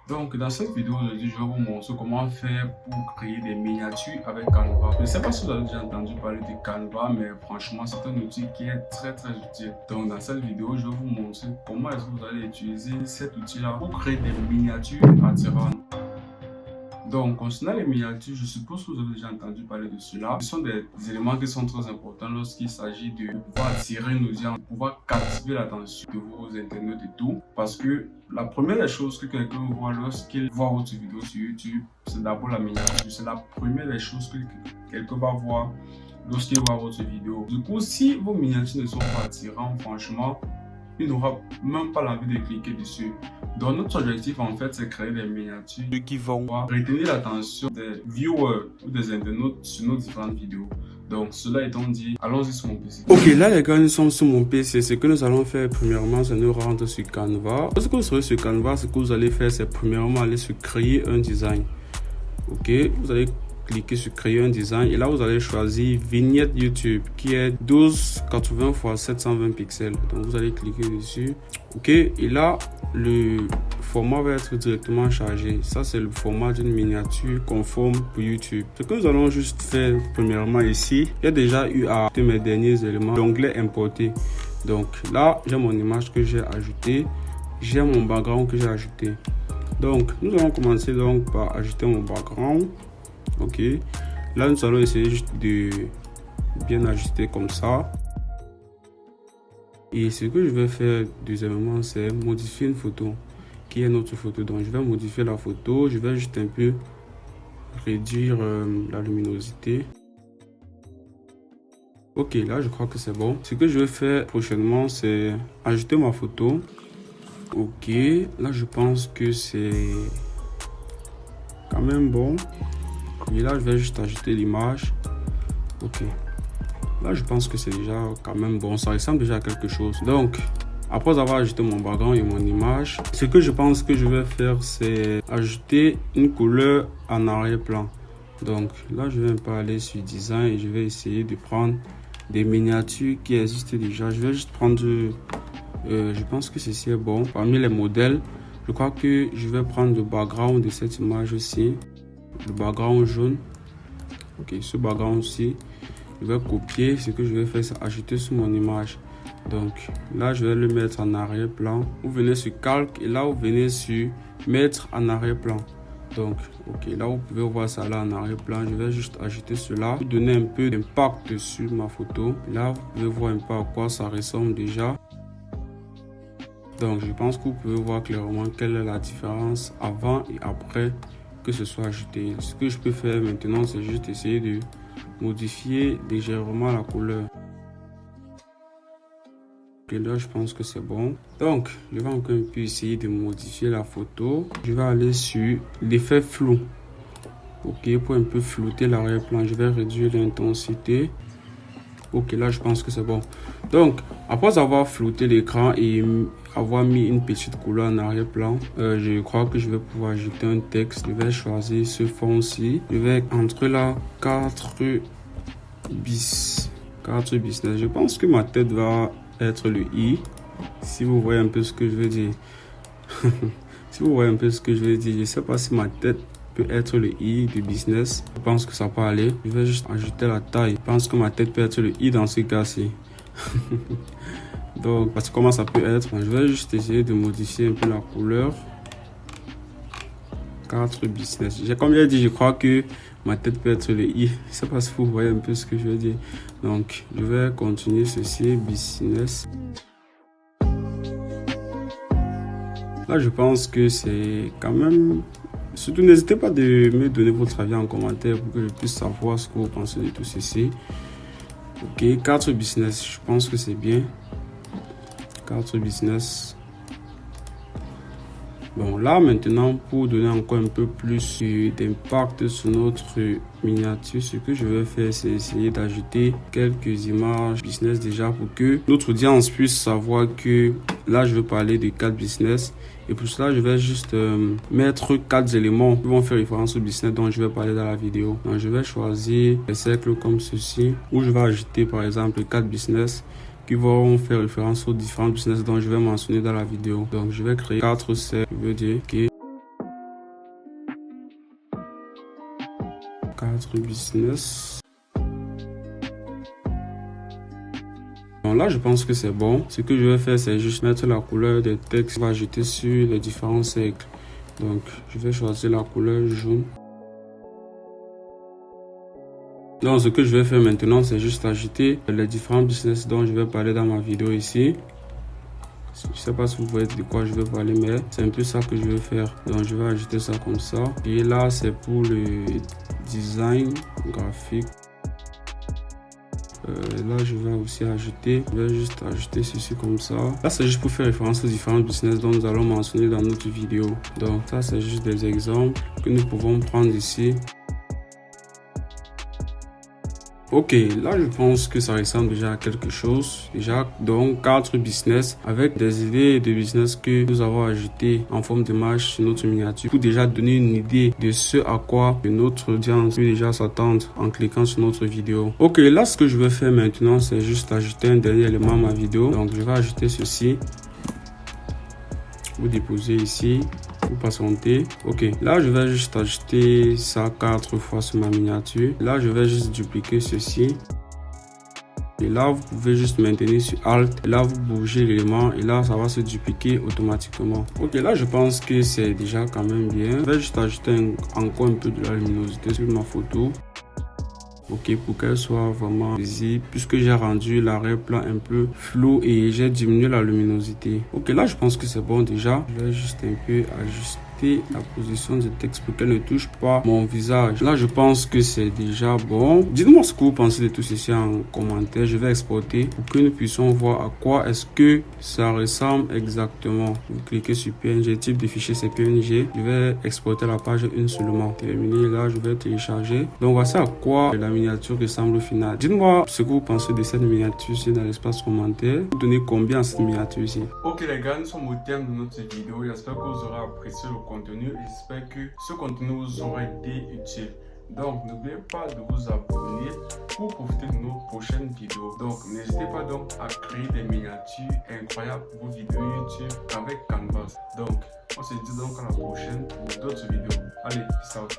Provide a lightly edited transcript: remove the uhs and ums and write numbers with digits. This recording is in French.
Donc, dans cette vidéo aujourd'hui, je vais vous montrer comment faire pour créer des miniatures avec Canva. Je ne sais pas si vous avez déjà entendu parler de Canva, mais franchement, c'est un outil qui est très utile. Donc, dans cette vidéo, je vais vous montrer comment est-ce que vous allez utiliser cet outil-là pour créer des miniatures attirantes. Donc, concernant les miniatures, je suppose que vous avez déjà entendu parler de cela. Ce sont des éléments qui sont très importants lorsqu'il s'agit de pouvoir attirer une audience, de pouvoir captiver l'attention de vos internautes et tout. Parce que la première des choses que quelqu'un voit lorsqu'il voit votre vidéo sur YouTube, c'est d'abord la miniature. C'est la première des choses que quelqu'un va voir lorsqu'il voit votre vidéo. Du coup, si vos miniatures ne sont pas attirantes, franchement, il n'aura même pas l'envie de cliquer dessus. Donc notre objectif en fait c'est créer des miniatures qui vont retenir l'attention des viewers ou des internautes sur nos différentes vidéos. Donc cela étant dit, allons-y sur mon PC. Ok, là les gars, nous sommes sur mon PC. Ce que nous allons faire premièrement, c'est nous rendre sur Canva. Lorsque vous serez sur Canva, ce que vous allez faire, c'est premièrement aller sur créer un design. Ok, vous allez cliquer sur créer un design et là vous allez choisir vignette YouTube qui est 1280 x 720 pixels. Donc vous allez cliquer dessus. Ok, et là le format va être directement chargé. Ça c'est le format d'une miniature conforme pour YouTube. Ce que nous allons juste faire premièrement ici, il y a déjà eu à mes derniers éléments l'onglet importer. Donc là j'ai mon image que j'ai ajoutée, j'ai mon background que j'ai ajouté. Donc nous allons commencer donc par ajouter mon background. Ok, là nous allons essayer juste de bien ajuster comme ça. Et ce que je vais faire deuxièmement, c'est modifier une photo qui est notre photo. Donc je vais modifier la photo, je vais juste un peu réduire la luminosité. Ok, là je crois que c'est bon. Ce que je vais faire prochainement, c'est ajouter ma photo. Ok, là je pense que c'est quand même bon. Et là, je vais juste ajouter l'image. Ok. Là, je pense que c'est déjà quand même bon. Ça ressemble déjà à quelque chose. Donc, après avoir ajouté mon background et mon image, ce que je pense que je vais faire, c'est ajouter une couleur en arrière-plan. Donc, là, je vais un peu aller sur Design et je vais essayer de prendre des miniatures qui existent déjà. Je vais juste prendre, je pense que ceci est bon. Parmi les modèles, je crois que je vais prendre le background de cette image aussi. Le background jaune. Ok, ce background aussi, je vais copier. Ce que je vais faire, c'est ajouter sur mon image. Donc là, je vais le mettre en arrière-plan. Vous venez sur calque et là, vous venez sur mettre en arrière-plan. Donc, ok, là, vous pouvez voir ça là en arrière-plan. Je vais juste ajouter cela pour donner un peu d'impact sur ma photo. Là, vous pouvez voir un peu à quoi ça ressemble déjà. Donc, je pense que vous pouvez voir clairement quelle est la différence avant et après que ce soit ajouté. Ce que je peux faire maintenant, c'est juste essayer de modifier légèrement la couleur. Et là, je pense que c'est bon. Donc, je vais encore un peu essayer de modifier la photo. Je vais aller sur l'effet flou. Ok, pour un peu flouter l'arrière-plan, je vais réduire l'intensité. Ok, là, je pense que c'est bon. Donc, après avoir flouté l'écran et avoir mis une petite couleur en arrière-plan, je crois que je vais pouvoir ajouter un texte. Je vais choisir ce fond-ci. Je vais entre là 4 business. Je pense que ma tête va être le I. Si vous voyez un peu ce que je veux dire. Si vous voyez un peu ce que je veux dire, je ne sais pas si ma tête peut être le I de business. Je pense que ça peut aller. Je vais juste ajouter la taille. Je pense que ma tête peut être le I dans ce cas-ci. Donc, parce que comment ça peut être, je vais juste essayer de modifier un peu la couleur. 4 business. Comme j'ai dit, je crois que ma tête peut être le I. Je ne sais pas si vous voyez un peu ce que je veux dire. Donc, je vais continuer ceci, business. Là, je pense que c'est quand même... Surtout, n'hésitez pas de me donner votre avis en commentaire pour que je puisse savoir ce que vous pensez de tout ceci. Ok, 4 business, je pense que c'est bien. 4 business. Bon, là maintenant, pour donner encore un peu plus d'impact sur notre miniature, ce que je vais faire, c'est essayer d'ajouter quelques images business déjà pour que notre audience puisse savoir que là, je veux parler de 4 business. Et pour cela, je vais juste mettre 4 éléments qui vont faire référence au business dont je vais parler dans la vidéo. Donc, je vais choisir des cercles comme ceci, où je vais ajouter par exemple 4 business qui vont faire référence aux différents business dont je vais mentionner dans la vidéo. Donc, je vais créer 4 cercles, je veux dire, ok. 4 business. Bon, là, je pense que c'est bon. Ce que je vais faire, c'est juste mettre la couleur des textes. On va ajouter sur les différents cercles. Donc, je vais choisir la couleur jaune. Donc, ce que je vais faire maintenant, c'est juste ajouter les différents business dont je vais parler dans ma vidéo ici. Je ne sais pas si vous voyez de quoi je vais parler, mais c'est un peu ça que je vais faire. Donc, je vais ajouter ça comme ça. Et là, c'est pour le design graphique. Là, je vais aussi ajouter, je vais juste ajouter ceci comme ça. Là, c'est juste pour faire référence aux différents business dont nous allons mentionner dans notre vidéo. Donc, ça, c'est juste des exemples que nous pouvons prendre ici. Ok, là je pense que ça ressemble déjà à quelque chose. Déjà, donc 4 business avec des idées de business que nous avons ajoutées en forme d'image sur notre miniature pour déjà donner une idée de ce à quoi notre audience peut déjà s'attendre en cliquant sur notre vidéo. Ok, là ce que je vais faire maintenant, c'est juste ajouter un dernier élément à ma vidéo. Donc je vais ajouter ceci. Vous déposez ici. Vous patientez. Ok, là je vais juste ajouter ça 4 fois sur ma miniature. Là je vais juste dupliquer ceci. Et là vous pouvez juste maintenir sur Alt. Et là vous bougez l'élément et là ça va se dupliquer automatiquement. Ok, là je pense que c'est déjà quand même bien. Je vais juste ajouter encore un peu de la luminosité sur ma photo. Ok, pour qu'elle soit vraiment visible, puisque j'ai rendu l'arrière-plan un peu flou et j'ai diminué la luminosité. Ok, là je pense que c'est bon déjà. Je vais juste un peu ajuster la position du texte pour qu'elle ne touche pas mon visage. Là je pense que c'est déjà bon. Dites-moi ce que vous pensez de tout ceci en commentaire. Je vais exporter pour que nous puissions voir à quoi est-ce que ça ressemble exactement. Vous cliquez sur PNG, type de fichier c'est PNG. Je vais exporter la page une seulement. Terminé, là je vais télécharger. Donc voici à quoi la miniature ressemble au final. Dites-moi ce que vous pensez de cette miniature ici dans l'espace commentaire. Vous donnez combien à cette miniature ici? Ok les gars, nous sommes au terme de notre vidéo. J'espère que vous aurez apprécié le contenu et j'espère que ce contenu vous aura été utile. Donc n'oubliez pas de vous abonner pour profiter de nos prochaines vidéos. Donc n'hésitez pas donc à créer des miniatures incroyables pour vos vidéos YouTube avec Canva. Donc on se dit donc à la prochaine pour d'autres vidéos. Allez, peace out.